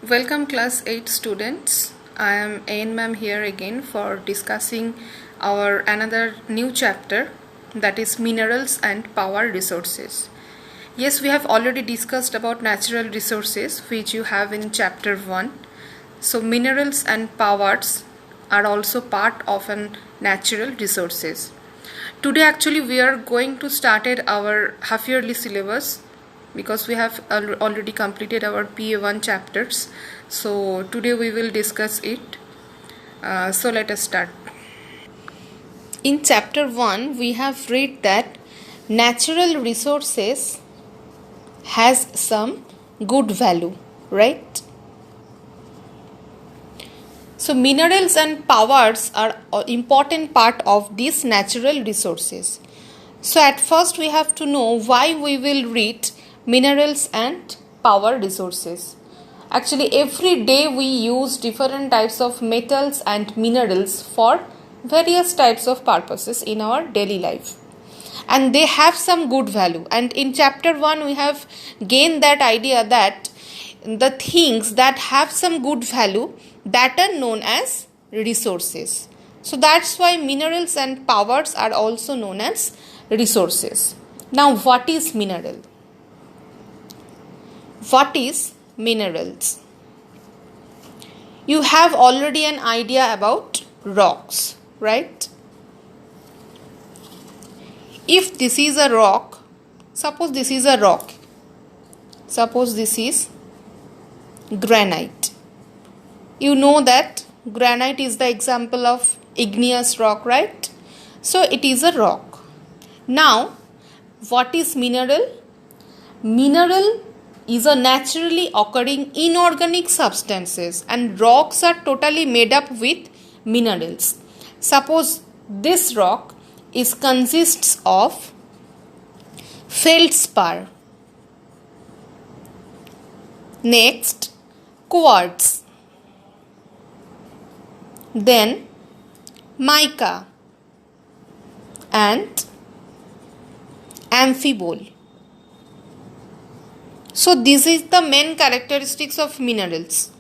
Welcome class 8 students. I am Ain ma'am here again for discussing our another new chapter, that is minerals and power resources. Yes, we have already discussed about natural resources which you have in chapter 1. So minerals and powers are also part of an natural resources. Today actually we are going to started our half yearly syllabus because we have already completed our PA1 chapters. So today we will discuss it. So let us start. In chapter 1 we have read that natural resources has some good value, right? So minerals and powers are an important part of these natural resources. So at first we have to know why we will read minerals and power resources. Actually every day we use different types of metals and minerals for various types of purposes in our daily life. And they have some good value. And in chapter 1 we have gained that idea that the things that have some good value, that are known as resources. So that's why minerals and powers are also known as resources. Now what is mineral? What is minerals? You have already an idea about rocks, right? If this is a rock, suppose this is a rock, suppose this is granite. You know that granite is the example of igneous rock, right? So it is a rock. Now, what is mineral? Mineral is a naturally occurring inorganic substances, and rocks are totally made up with minerals. Suppose this rock consists of feldspar. Next, quartz. Then mica and amphibole. So this is the main characteristics of minerals.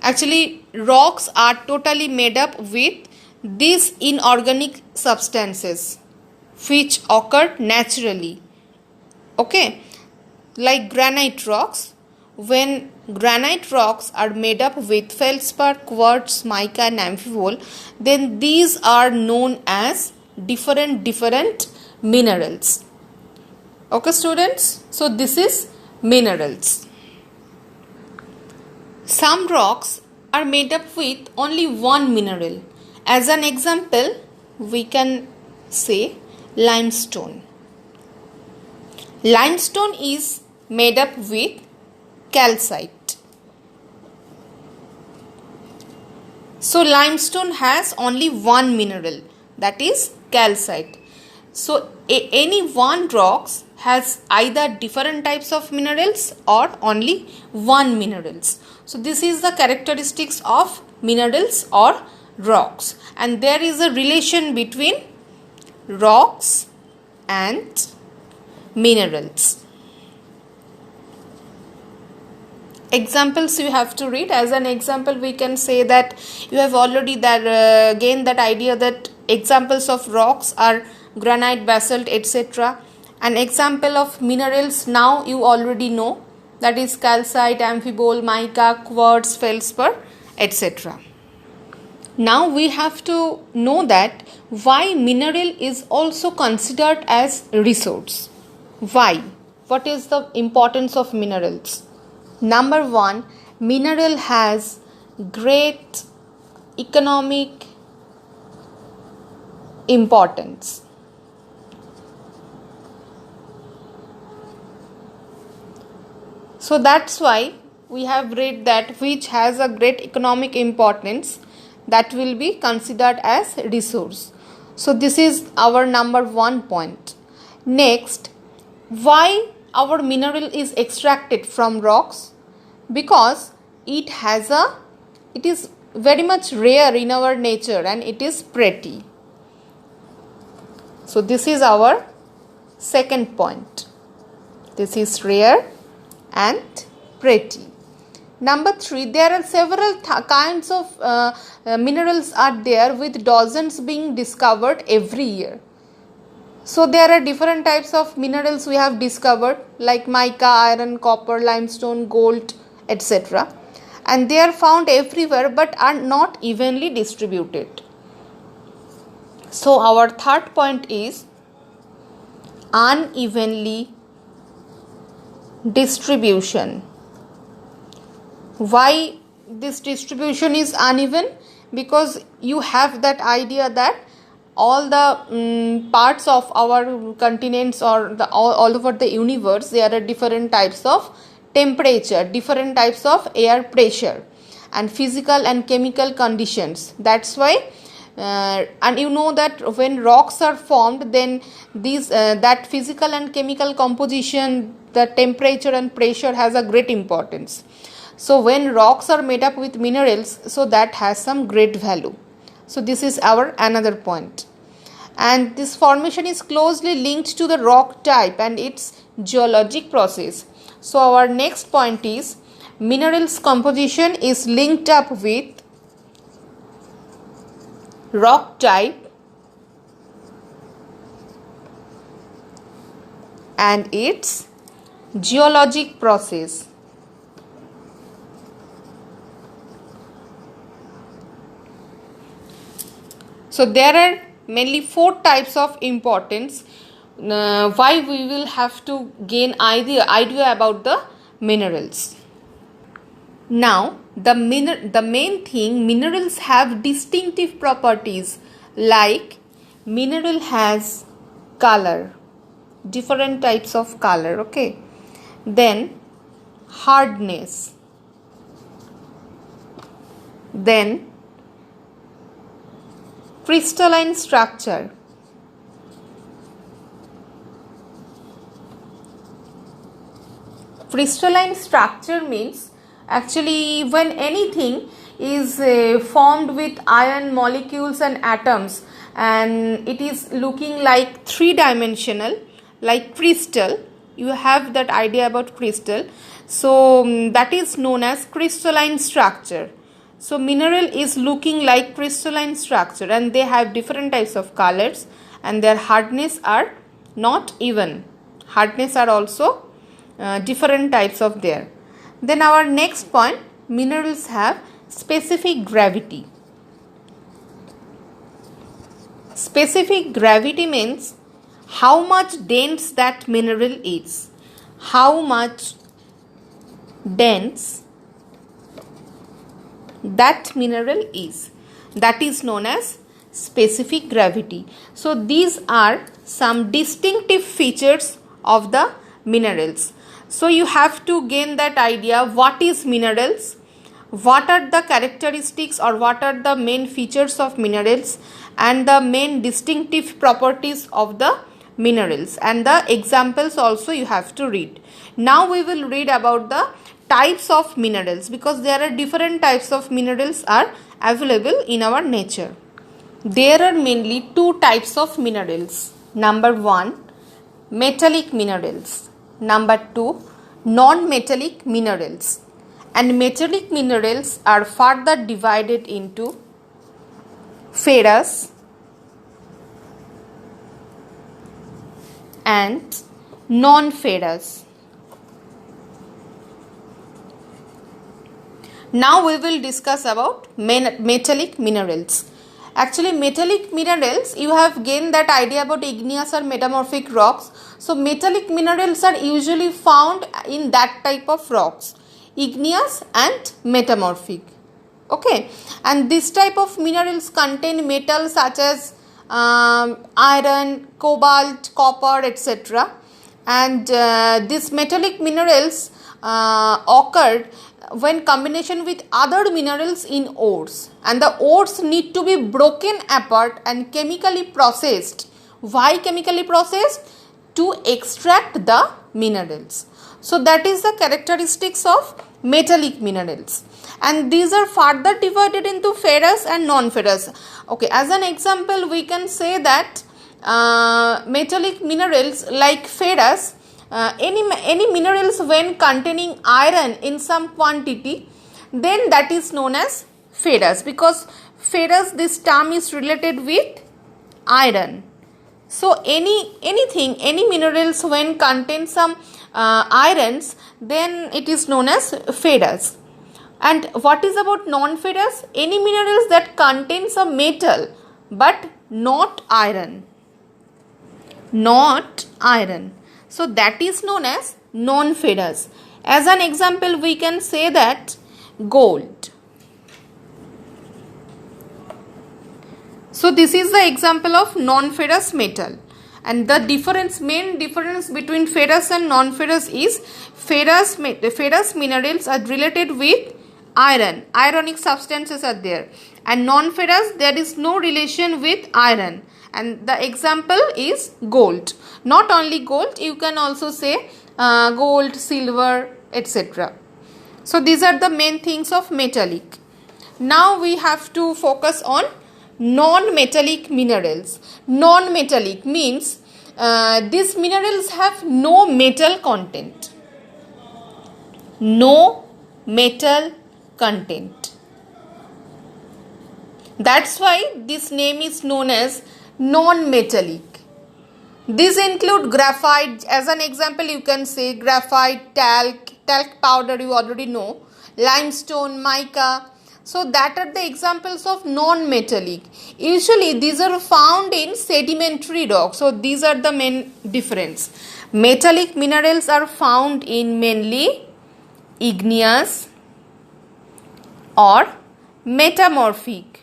Actually rocks are totally made up with these inorganic substances which occur naturally. Okay, like granite rocks. When granite rocks are made up with feldspar, quartz, mica and amphibole, then these are known as different minerals. Okay students, so this is minerals. Some rocks are made up with only one mineral. As an example, we can say limestone. Limestone is made up with calcite. So limestone has only one mineral, that is calcite. So any one rocks has either different types of minerals or only one minerals. So this is the characteristics of minerals or rocks, and there is a relation between rocks and minerals. Examples you have to read. As an example we can say that you have already gained that idea that examples of rocks are granite, basalt, etc. An example of minerals now you already know, that is calcite, amphibole, mica, quartz, feldspar, etc. Now we have to know that why mineral is also considered as resource. Why? What is the importance of minerals? Number 1, mineral has great economic importance. So that's why we have read that which has a great economic importance, that will be considered as resource. So this is our number 1 point. Next, why our mineral is extracted from rocks? Because it is very much rare in our nature and it is pretty. So this is our second point. This is rare and pretty. Number 3, there are several kinds of minerals are there, with dozens being discovered every year. So there are different types of minerals we have discovered, like mica, iron, copper, limestone, gold, etc. And they are found everywhere but are not evenly distributed. So our third point is unevenly distribution. Why this distribution is uneven? Because you have that idea that all the parts of our continents or all over the universe, there are different types of temperature, different types of air pressure and physical and chemical conditions. That's why and you know that when rocks are formed, then these that physical and chemical composition, the temperature and pressure has a great importance. So when rocks are made up with minerals, so that has some great value. So this is our another point. And this formation is closely linked to the rock type and its geologic process. So our next point is minerals composition is linked up with rock type and its geologic process. So there are mainly 4 types of importance why we will have to gain idea about the minerals. Now the main thing, minerals have distinctive properties, like mineral has color, different types of color, okay, then hardness, then crystalline structure, crystalline structure means actually when anything is formed with iron molecules and atoms and it is looking like 3-dimensional, like crystal, you have that idea about crystal. So that is known as crystalline structure. So mineral is looking like crystalline structure and they have different types of colors and their hardness are not even. Hardness are also different types of there. Then our next point, minerals have specific gravity. Specific gravity means how much dense that mineral is. How much dense that mineral is. That is known as specific gravity. So these are some distinctive features of the minerals. So you have to gain that idea, what is minerals, what are the characteristics or what are the main features of minerals and the main distinctive properties of the minerals, and the examples also you have to read. Now we will read about the types of minerals, because there are different types of minerals are available in our nature. There are mainly 2 types of minerals. Number 1, metallic minerals. Number 2, non-metallic minerals. And metallic minerals are further divided into ferrous and non-ferrous. Now we will discuss about metallic minerals. Actually, metallic minerals, you have gained that idea about igneous or metamorphic rocks. So metallic minerals are usually found in that type of rocks, igneous and metamorphic. Okay, and this type of minerals contain metals such as iron, cobalt, copper, etc. And these metallic minerals occurred when combination with other minerals in ores, and the ores need to be broken apart and chemically processed. Why chemically processed? To extract the minerals. So that is the characteristics of metallic minerals, and these are further divided into ferrous and non-ferrous. Okay, as an example we can say that metallic minerals like ferrous any minerals when containing iron in some quantity, then that is known as ferrous, because ferrous, this term is related with iron. So any minerals when contain some irons, then it is known as ferrous. And what is about non-ferrous? Any minerals that contain some metal but not iron. Not iron. So that is known as non-ferrous. As an example, we can say that gold. So this is the example of non-ferrous metal. And the main difference between ferrous and non-ferrous is ferrous minerals are related with iron. Ionic substances are there. And non-ferrous, there is no relation with iron. And the example is gold. Not only gold, you can also say gold, silver, etc. So these are the main things of metallic. Now we have to focus on non-metallic minerals. Non-metallic means these minerals have no metal content. No metal content. That's why this name is known as non-metallic. These include graphite. As an example, you can say graphite, talc powder, you already know, limestone, mica. So that are the examples of non-metallic. Usually these are found in sedimentary rock. So these are the main difference. Metallic minerals are found in mainly igneous or metamorphic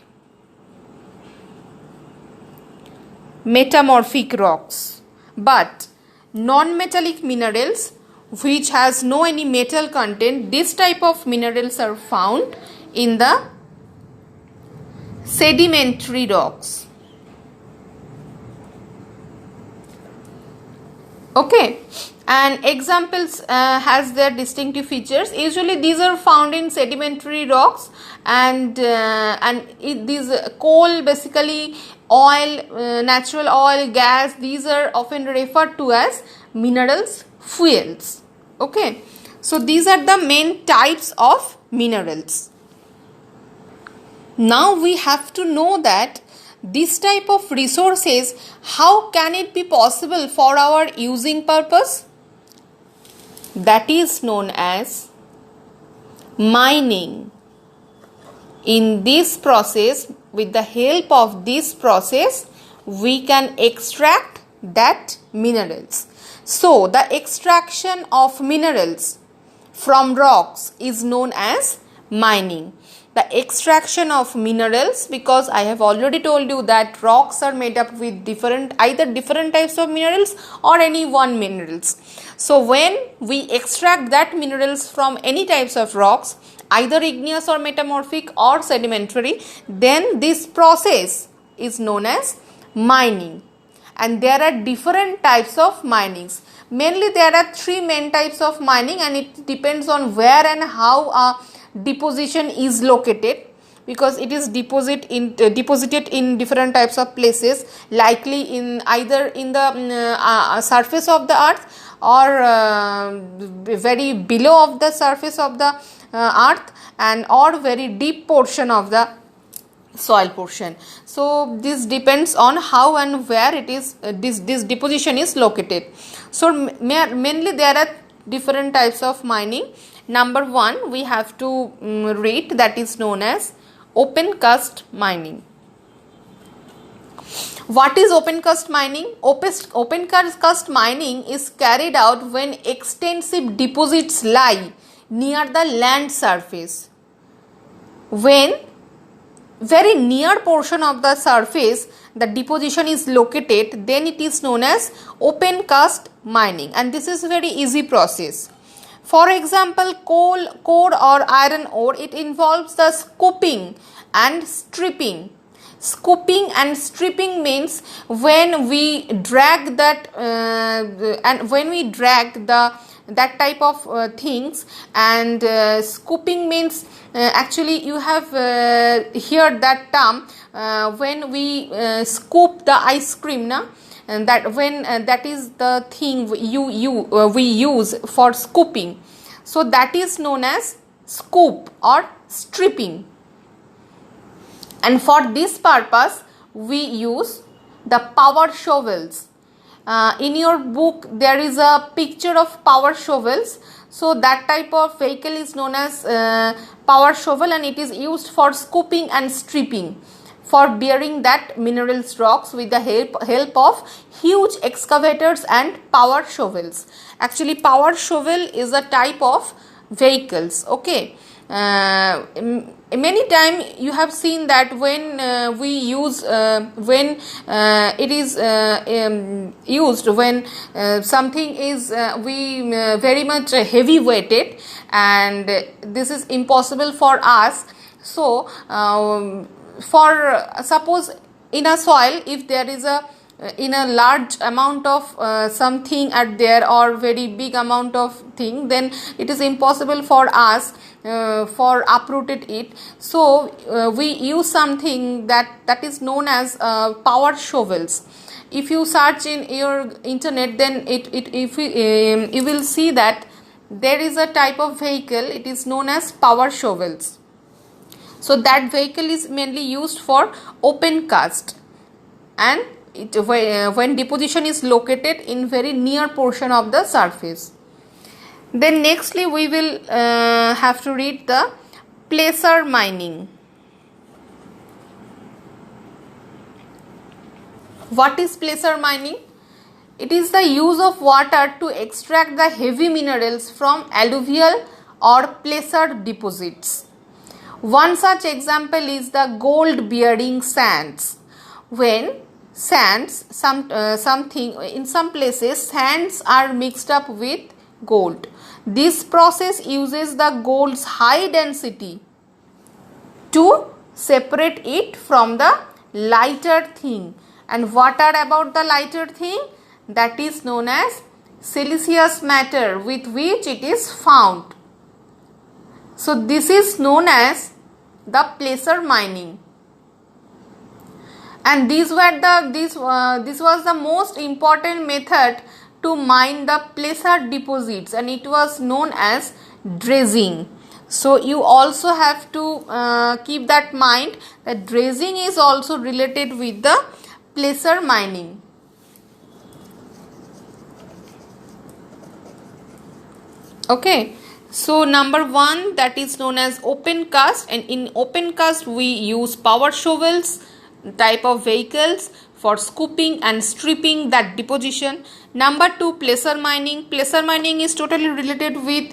rocks. But non-metallic minerals which has no any metal content, this type of minerals are found in the sedimentary rocks. Okay, and examples has their distinctive features. Usually these are found in sedimentary rocks, and these coal, basically oil, natural oil, gas, these are often referred to as minerals, fuels. Okay, so these are the main types of minerals. Now we have to know that this type of resources, how can it be possible for our using purpose? That is known as mining. In this process, with the help of this process, we can extract that minerals. So the extraction of minerals from rocks is known as mining. The extraction of minerals, because I have already told you that rocks are made up with either different types of minerals or any one minerals. So when we extract that minerals from any types of rocks, either igneous or metamorphic or sedimentary, then this process is known as mining. And there are different types of minings. Mainly there are three main types of mining, and it depends on where and how a deposition is located, because it is deposited in different types of places, likely in either in the surface of the earth or very below of the surface of the earth, and or very deep portion of the soil portion. So this depends on how and where it is this deposition is located. So mainly there are different types of mining. Number one, we have to read, that is known as open cast mining. What is open cast mining? Open cast mining is carried out when extensive deposits lie near the land surface. When very near portion of the surface the deposition is located, then it is known as open cast mining, and this is a very easy process. For example, coal or iron ore, it involves the scooping and stripping. Scooping and stripping means when we drag that that type of things, and scooping means actually you have heard that term when we scoop the ice cream, that is the thing we use for scooping. So that is known as scoop or stripping. And for this purpose we use the power shovels. In your book there is a picture of power shovels. So that type of vehicle is known as power shovel, and it is used for scooping and stripping, for bearing that minerals rocks with the help of huge excavators and power shovels. Actually power shovel is a type of vehicles. Okay. Many time you have seen that when we use when it is used when something is very much heavy weighted, and this is impossible for us. So for suppose in a soil, if there is a in a large amount of something at there, or very big amount of thing, then it is impossible for us for uprooted it. So we use something that is known as power shovels. If you search in your internet, then you will see that there is a type of vehicle, it is known as power shovels. So that vehicle is mainly used for open cast, and when deposition is located in very near portion of the surface. Then nextly we will have to read the placer mining. What is placer mining? It is the use of water to extract the heavy minerals from alluvial or placer deposits. One such example is the gold bearing sands. When sands, something in some places sands are mixed up with gold. This process uses the gold's high density to separate it from the lighter thing. And what are about the lighter thing? That is known as siliceous matter with which it is found. So this is known as the placer mining. And this was the most important method to mine the placer deposits, and it was known as dredging. So you also have to keep that mind that dredging is also related with the placer mining. Okay. So number 1, that is known as open cast, and in open cast we use power shovels type of vehicles for scooping and stripping that deposition. Number 2, placer mining. Placer mining is totally related with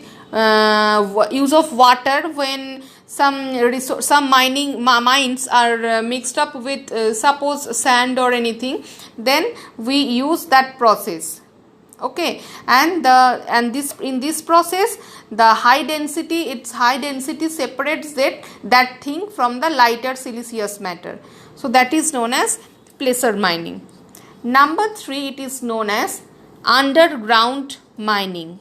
use of water. When some mines are mixed up with suppose sand or anything, then we use that process. Okay, and in this process the high density separates that thing from the lighter siliceous matter. So that is known as placer mining. Number 3, it is known as underground mining.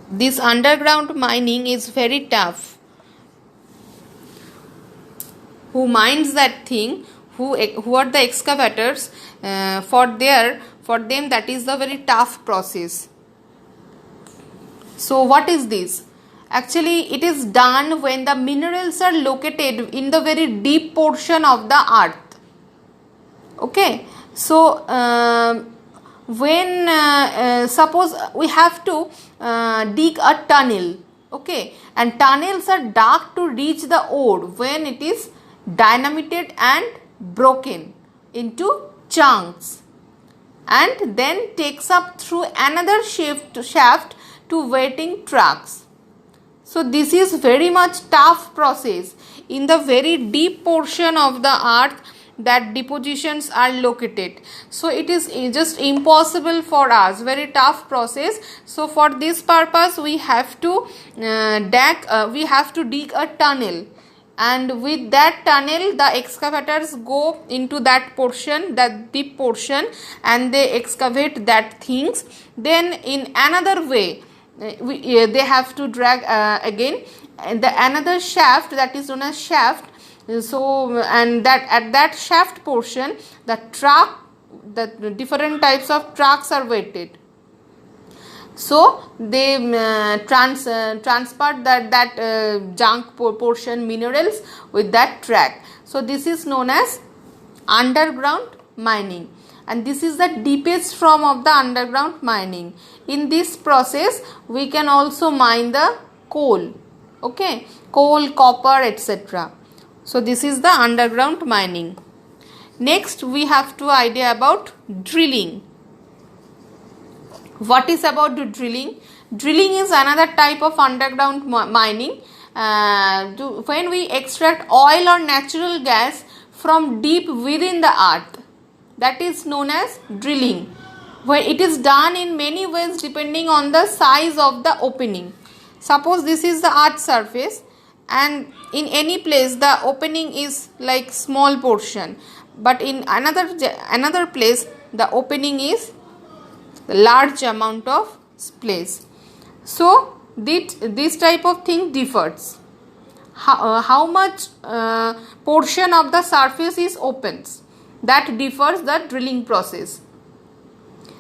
This underground mining is very tough. Who mines that thing, who are the excavators, for them that is the very tough process. So what is this? Actually it is done when the minerals are located in the very deep portion of the earth. Okay, so when suppose we have to dig a tunnel, okay, and tunnels are dug to reach the ore when it is dynamited and broken into chunks, and then takes up through another shaft to waiting trucks. So this is very much tough process. In the very deep portion of the earth that depositions are located, so it is just impossible for us, very tough process. So for this purpose we have to dig a tunnel, and with that tunnel the excavators go into that portion, that deep portion, and they excavate that things. Then in another way they have to drag again the another shaft, that is known as shaft, So and that at that shaft portion, the different types of trucks are weighted. So they transport that junk portion minerals with that track. So this is known as underground mining, and this is the deepest form of the underground mining. In this process we can also mine the coal, okay, coal, copper, etc. So this is the underground mining. Next we have to idea about drilling. What is about the drilling? Drilling is another type of underground mining. When we extract oil or natural gas from deep within the earth, that is known as drilling. Where it is done in many ways depending on the size of the opening. Suppose this is the earth surface, and in any place the opening is like small portion, but in another place the opening is large amount of place. So this type of thing differs. How much portion of the surface is open, that differs the drilling process.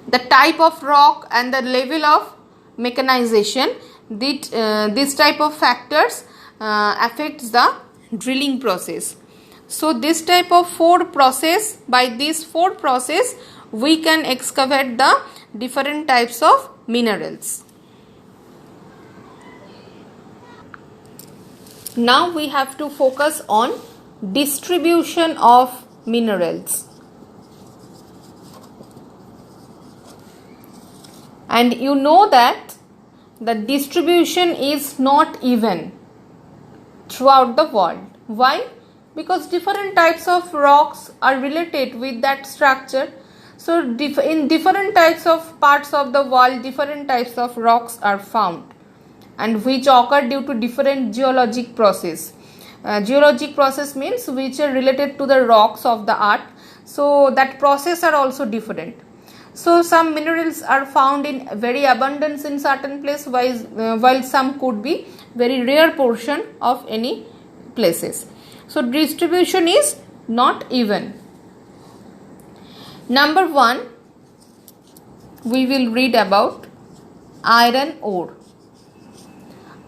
The type of rock and the level of mechanization, this type of factors affects the drilling process. So this type of by this four process we can excavate the different types of minerals. Now we have to focus on distribution of minerals. And you know that the distribution is not even throughout the world. Why? Because different types of rocks are related with that structure. So in different types of parts of the world, different types of rocks are found, and which occur due to different geologic process. Geologic process means which are related to the rocks of the earth. So that process are also different. So some minerals are found in very abundance in certain place, while some could be very rare portion of any places. So distribution is not even. Number 1, we will read about iron ore.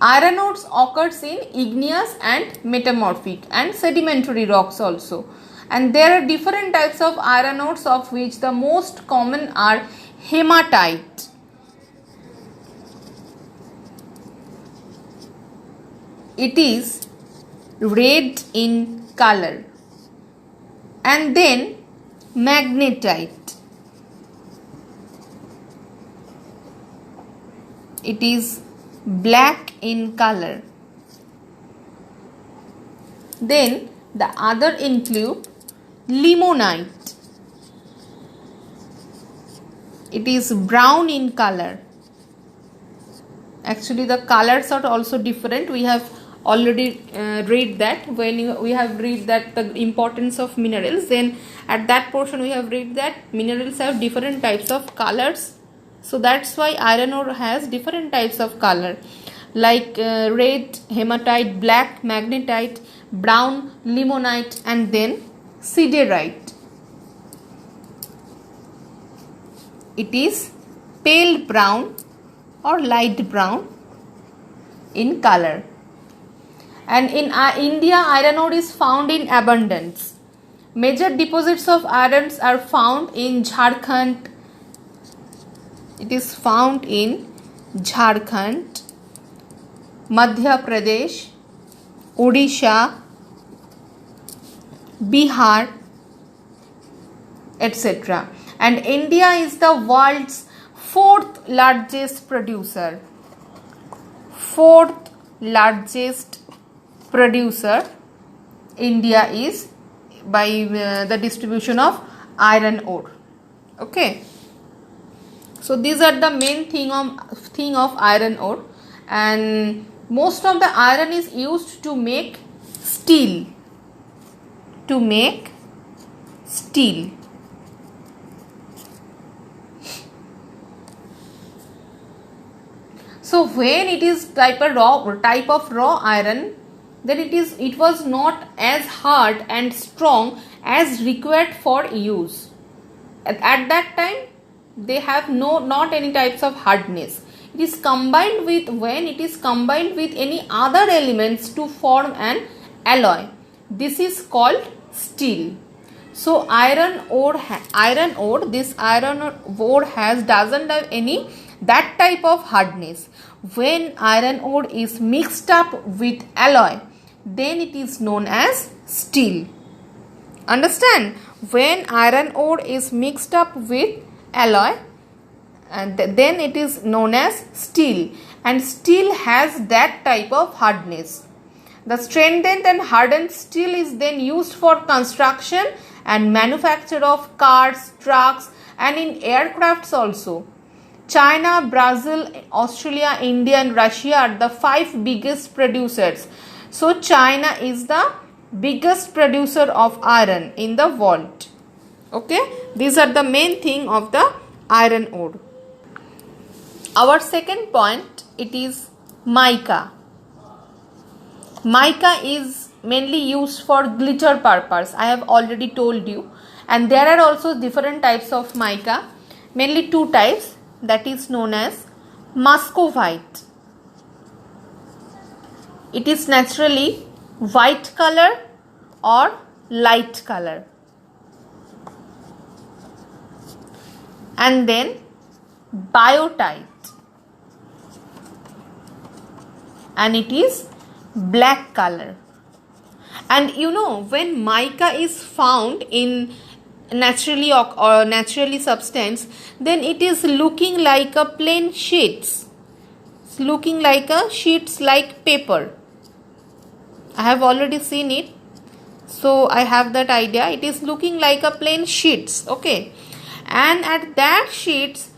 Iron ores occurs in igneous and metamorphic and sedimentary rocks also. And there are different types of iron ores, of which the most common are hematite. It is red in color. And then magnetite. It is black in color. Then the other include limonite. It is brown in color. Actually the colors are also different. We have already read that when we have read that the importance of minerals, then at that portion we have read that minerals have different types of colors. So that's why iron ore has different types of color, like red, hematite, black, magnetite, brown, limonite, and then siderite. It is pale brown or light brown in color. And in India, iron ore is found in abundance. Major deposits of irons are found in Jharkhand. It is found in Jharkhand, Madhya Pradesh, Odisha, Bihar, etc. And India is the world's fourth largest producer. Fourth largest producer India is by the distribution of iron ore. Okay. So these are the main thing of iron ore, and most of the iron is used to make steel. So when it is type of raw iron, then it was not as hard and strong as required for use. At that time they have not any types of hardness. It is combined with, when it is combined with any other elements to form an alloy, this is called steel. So iron ore doesn't have any that type of hardness. When iron ore is mixed up with alloy, then it is known as steel. Understand? When iron ore is mixed up with alloy, and then it is known as steel, and steel has that type of hardness. The strengthened and hardened steel is then used for construction and manufacture of cars, trucks, and in aircrafts also. China, Brazil, Australia, India and Russia are the 5 biggest producers. So China is the biggest producer of iron in the world. Okay, these are the main thing of the iron ore. Our second point, it is mica. Mica is mainly used for glitter purpose. I have already told you, and there are also different types of mica, mainly 2 types, that is known as muscovite. It is naturally white color or light color, and then biotite, and it is black color. And you know, when mica is found in naturally substance, then it is looking like a plain sheets. It's looking like a sheets like paper. I have already seen it, so I have that idea. It is looking like a plain sheets. Okay, and at that sheets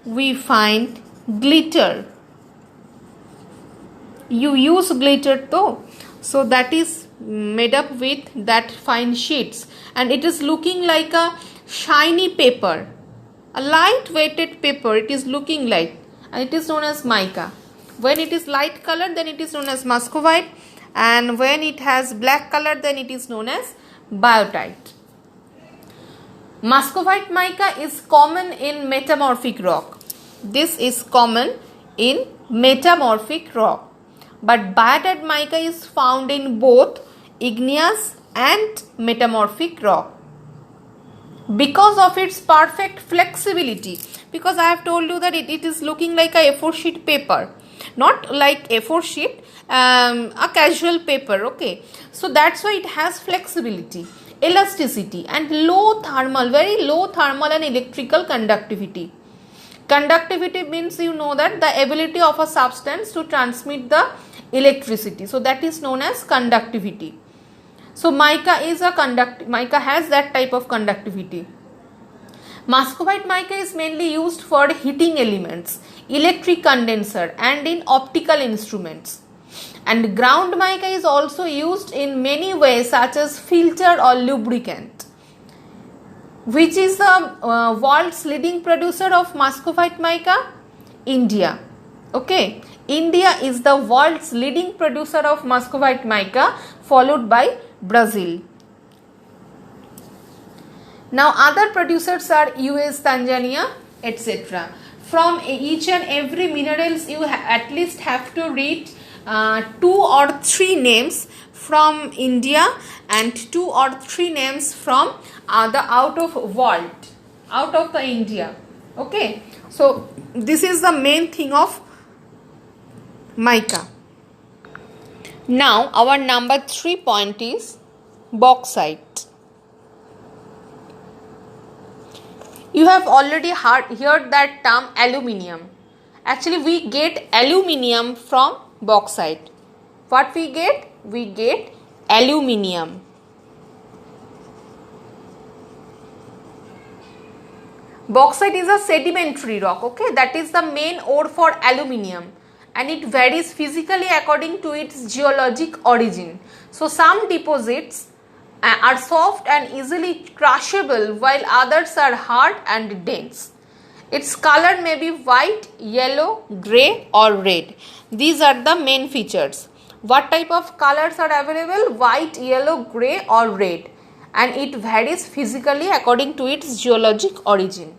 we find glitter. You use glitter though, so that is made up with that fine sheets, and it is looking like a shiny paper, a light weighted paper. It is looking like, and it is known as mica. When it is light color, then it is known as muscovite, and when it has black color, then it is known as biotite. Muscovite mica is common in metamorphic rock. This is common in metamorphic rock, but biotite mica is found in both igneous and metamorphic rock. Because of its perfect flexibility, because I have told you that it is looking like a A4 sheet paper, not like A4 sheet, a casual paper. Okay, so that's why it has flexibility, elasticity, and very low thermal and electrical conductivity. Conductivity means, you know, that the ability of a substance to transmit the electricity, so that is known as conductivity. So mica has that type of conductivity. Muscovite mica is mainly used for heating elements, electric condenser, and in optical instruments. And ground mica is also used in many ways, such as filter or lubricant. Which is the world's leading producer of muscovite mica? India. Okay, India is the world's leading producer of muscovite mica, followed by Brazil. Now other producers are US, Tanzania, etc. From each and every minerals you at least have to read 2 or 3 names from India and 2 or 3 names from the out of the India. Okay, so this is the main thing of mica. Now our number 3 point is bauxite. You have already heard that term aluminium. Actually we get aluminium from bauxite. What we get? We get aluminium. Bauxite is a sedimentary rock, okay, that is the main ore for aluminium, and it varies physically according to its geologic origin. So some deposits are soft and easily crushable, while others are hard and dense. Its color may be white, yellow, grey or red. These are the main features. What type of colors are available? White, yellow, grey or red, and it varies physically according to its geologic origin.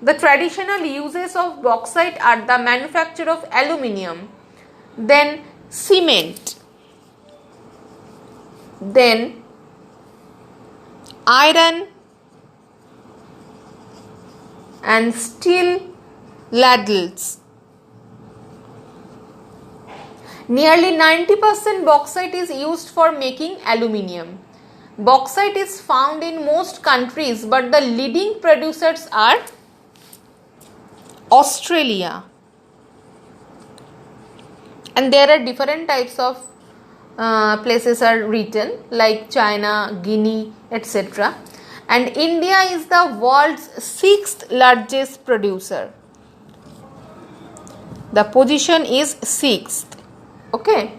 The traditional uses of bauxite are the manufacture of aluminium, then cement, then iron and steel ladles. Nearly 90% bauxite is used for making aluminium. Bauxite is found in most countries, but the leading producers are Australia. And there are different types of places are written like China, Guinea, etc. And India is the world's 6th largest producer. The position is 6th. Okay.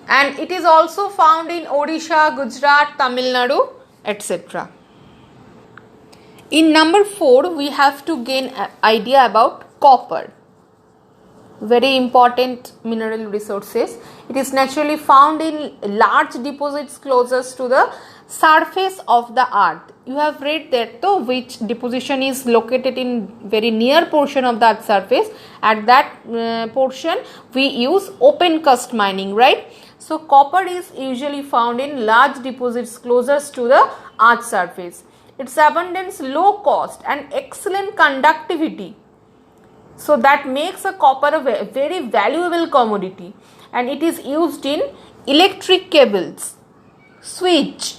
And it is also found in Odisha, Gujarat, Tamil Nadu, etc. In number 4, we have to gain an idea about copper. Very important mineral resources. It is naturally found in large deposits closest to the surface of the earth. You have read that though, which deposition is located in very near portion of the earth's surface. At that portion we use open cast mining, right? So copper is usually found in large deposits closest to the earth's surface. Its abundance, low cost and excellent conductivity, so that makes a copper a very valuable commodity, and it is used in electric cables, switch,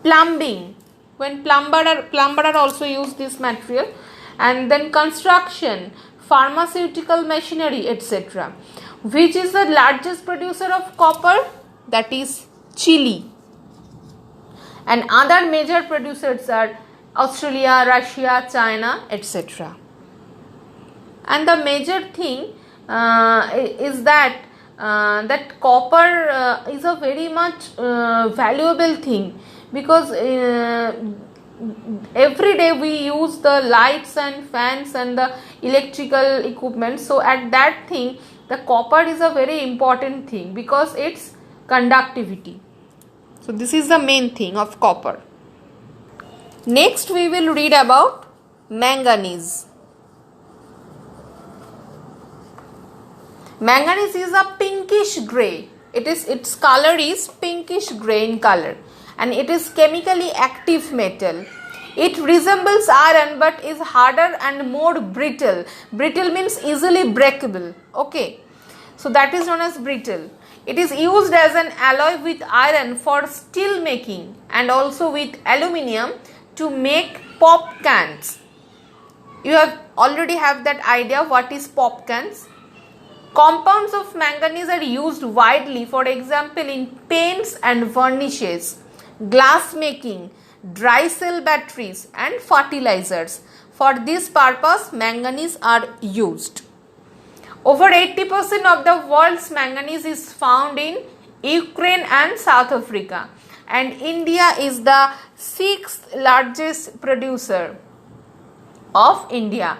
plumbing, when plumber also use this material, and then construction, pharmaceutical machinery, etc. Which is the largest producer of copper? That is Chile. And other major producers are Australia, Russia, China, etc. And the major thing is that that copper is a very much valuable thing, because every day we use the lights and fans and the electrical equipment. So at that thing, the copper is a very important thing because its conductivity. So this is the main thing of copper. Next we will read about manganese. Manganese is a pinkish grey. Its color is pinkish grey in color, and it is chemically active metal. It resembles iron but is harder and more brittle. Brittle means easily breakable. Okay, so that is known as brittle. It is used as an alloy with iron for steel making and also with aluminium to make pop cans. You have already have that idea what is pop cans. Compounds of manganese are used widely, for example, in paints and varnishes, glass making, dry cell batteries and fertilizers. For this purpose, manganese are used. Over 80% of the world's manganese is found in Ukraine and South Africa, and India is the 6th largest producer of India.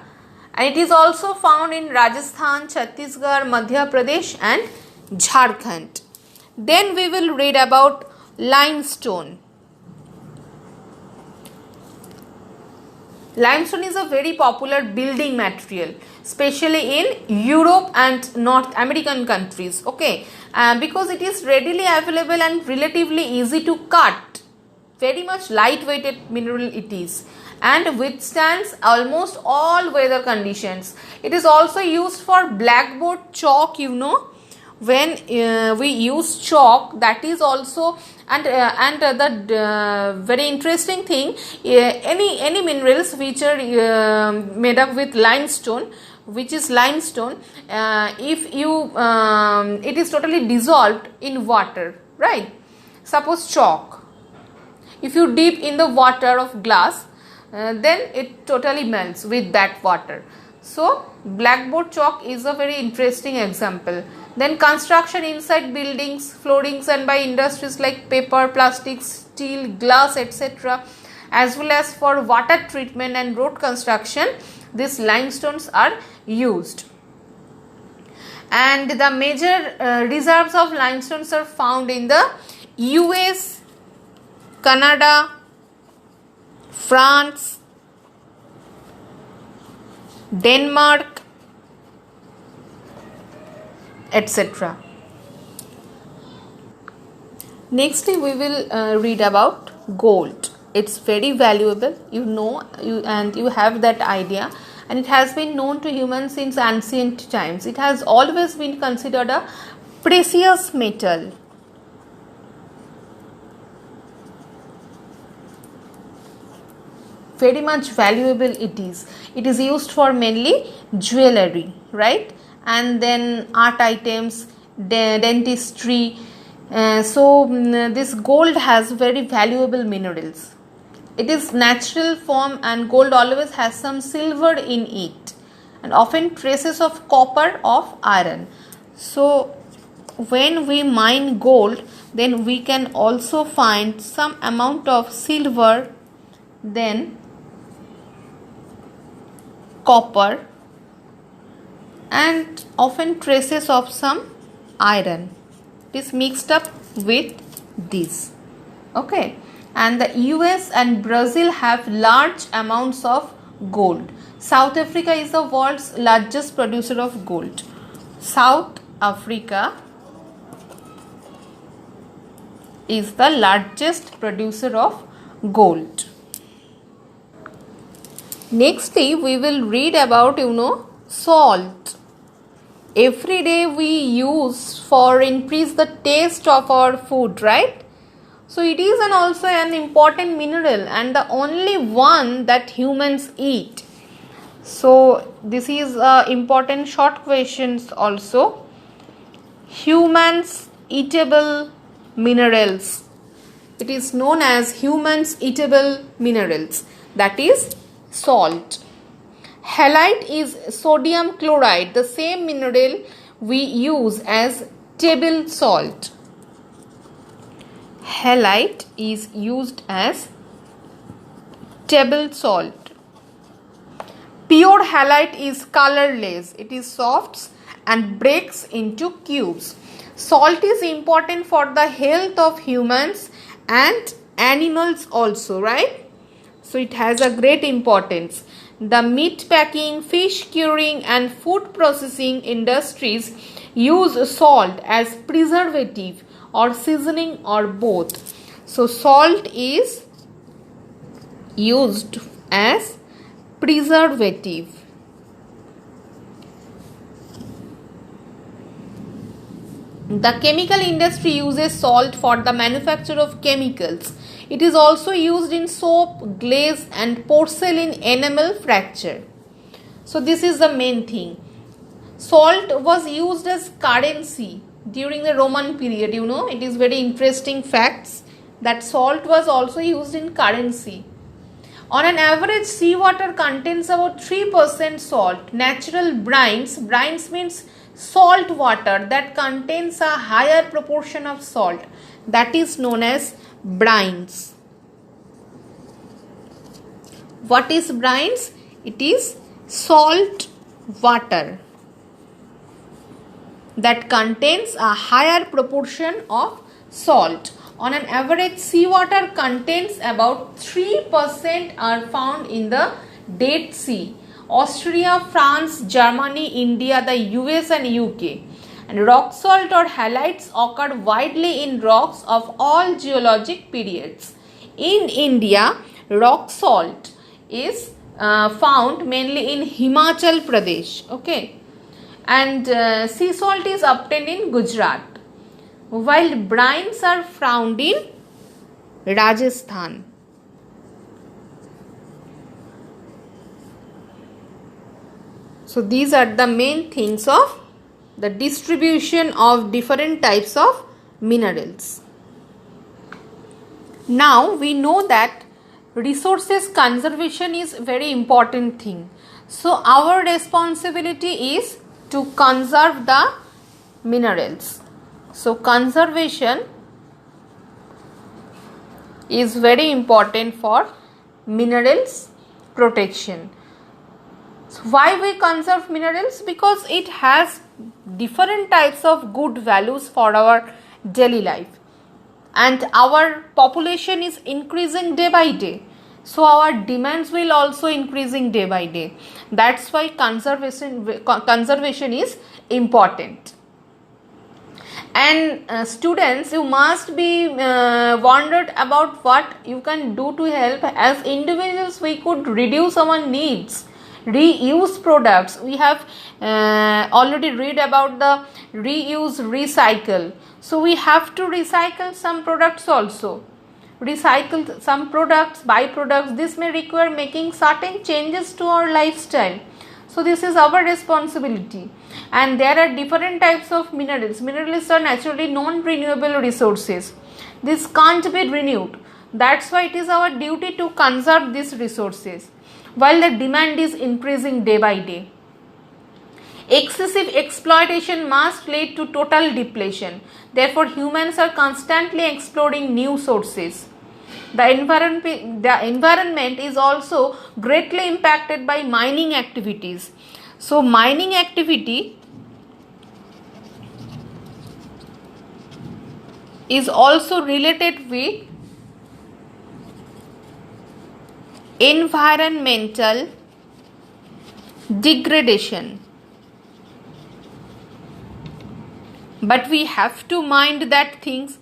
And it is also found in Rajasthan, Chhattisgarh, Madhya Pradesh and Jharkhand. Then we will read about limestone. Limestone is a very popular building material, especially in Europe and North American countries. Okay, because it is readily available and relatively easy to cut. Very much lightweighted mineral it is, and withstands almost all weather conditions. It is also used for blackboard chalk, you know, when we use chalk, that is also, and the very interesting thing, any minerals which are made up with limestone, which is limestone, if you it is totally dissolved in water, right? Suppose chalk, if you dip in the water of glass, then it totally melts with that water. So blackboard chalk is a very interesting example. Then construction inside buildings, floorings and by industries like paper, plastic, steel, glass, etc., as well as for water treatment and road construction, these limestones are used. And the major reserves of limestones are found in the US, Canada, France, Denmark, etc. Nextly, we will read about gold. It's very valuable, you have that idea, and it has been known to humans since ancient times. It has always been considered a precious metal. Very much valuable it is. It is used for mainly jewelry, right? And then art items, dentistry. This gold has very valuable minerals. It is natural form, and gold always has some silver in it, and often traces of copper, of iron. So when we mine gold, then we can also find some amount of silver, then copper, and often traces of some iron. It is mixed up with this. Okay, and the US and Brazil have large amounts of gold. South Africa is the world's largest producer of gold. South Africa is the largest producer of gold. Nextly, we will read about salt. Every day we use for increase the taste of our food, right? So it is also an important mineral, and the only one that humans eat. So this is important short questions also. Humans eatable minerals. It is known as humans eatable minerals, that is salt. Halite is sodium chloride, the same mineral we use as table salt. Halite is used as table salt. Pure halite is colorless. It is soft and breaks into cubes. Salt is important for the health of humans and animals also, right? So it has a great importance. The meat packing, fish curing and food processing industries use salt as preservative or seasoning or both. So salt is used as preservative. The chemical industry uses salt for the manufacture of chemicals. It is also used in soap, glaze and porcelain enamel fracture. So this is the main thing. Salt was used as currency during the Roman period. It is very interesting facts that salt was also used in currency. On an average, seawater contains about 3% salt. Natural brines means salt water that contains a higher proportion of salt, that is known as brines. What is brines? It is salt water that contains a higher proportion of salt. On an average, seawater contains about 3% are found in the Dead Sea. Austria, France, Germany, India, the US and UK. And rock salt or halides occur widely in rocks of all geologic periods. In India, rock salt is found mainly in Himachal Pradesh. Okay. And sea salt is obtained in Gujarat, while brines are found in Rajasthan. So these are the main things of the distribution of different types of minerals. Now we know that resources conservation is very important thing. So our responsibility is to conserve the minerals. So conservation is very important for minerals protection. So why we conserve minerals? Because it has different types of good values for our daily life, and our population is increasing day by day, so our demands will also increasing day by day. That's why conservation is important. And students, you must be wondered about what you can do to help. As individuals, we could reduce our needs, reuse products. We have already read about the reuse, recycle. So we have to recycle some products also. Recycle some products, byproducts. This may require making certain changes to our lifestyle. So this is our responsibility. And there are different types of minerals. Minerals are naturally non-renewable resources. This can't be renewed. That's why it is our duty to conserve these resources while the demand is increasing day by day. Excessive exploitation must lead to total depletion. Therefore, humans are constantly exploring new sources. The environment is also greatly impacted by mining activities. So, mining activity is also related with environmental degradation. But we have to mind that things.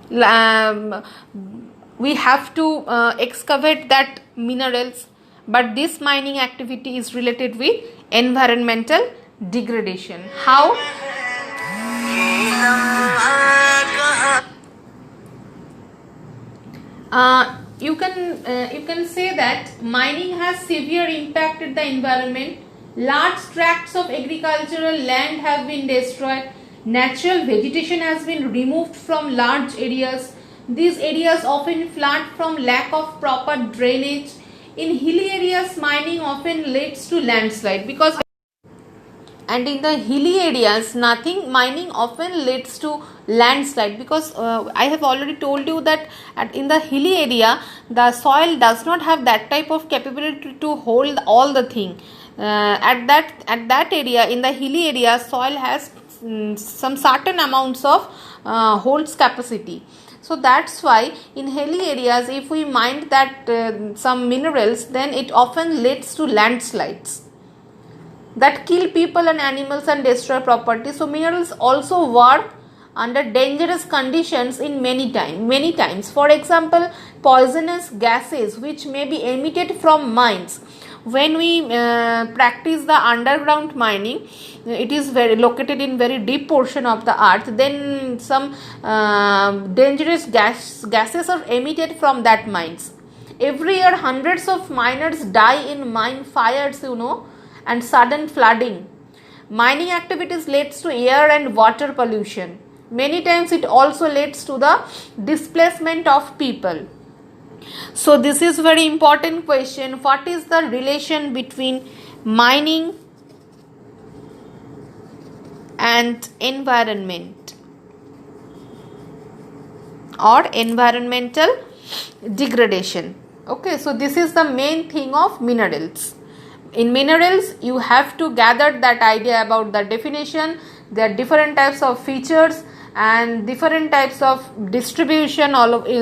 We have to excavate that minerals, but this mining activity is related with environmental degradation. How? You can say that mining has severe impacted the environment. Large tracts of agricultural land have been destroyed. Natural vegetation has been removed from large areas. These areas often flood from lack of proper drainage. In hilly areas, mining often leads to landslide, because and in the hilly areas mining often leads to landslide, because I have already told you that in the hilly area the soil does not have that type of capability to hold all the thing. At that area, in the hilly area, soil has some certain amounts of holds capacity. So that's why in hilly areas, if we mine that some minerals, then it often leads to landslides that kill people and animals and destroy property. So minerals also work under dangerous conditions in many times. For example, poisonous gases which may be emitted from mines. When we practice the underground mining, it is located in very deep portion of the earth, then some dangerous gases are emitted from that mines. Every year hundreds of miners die in mine fires, and sudden flooding. Mining activities leads to air and water pollution. Many times it also leads to the displacement of people. So this is very important question. What is the relation between mining and environment or environmental degradation? Okay, so this is the main thing of minerals. In minerals, you have to gather that idea about the definition. There are different types of features and different types of distribution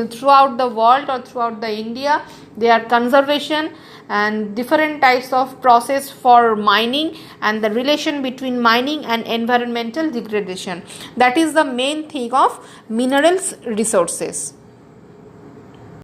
throughout the world or throughout the India. They are conservation and different types of process for mining and the relation between mining and environmental degradation. That is the main thing of minerals resources.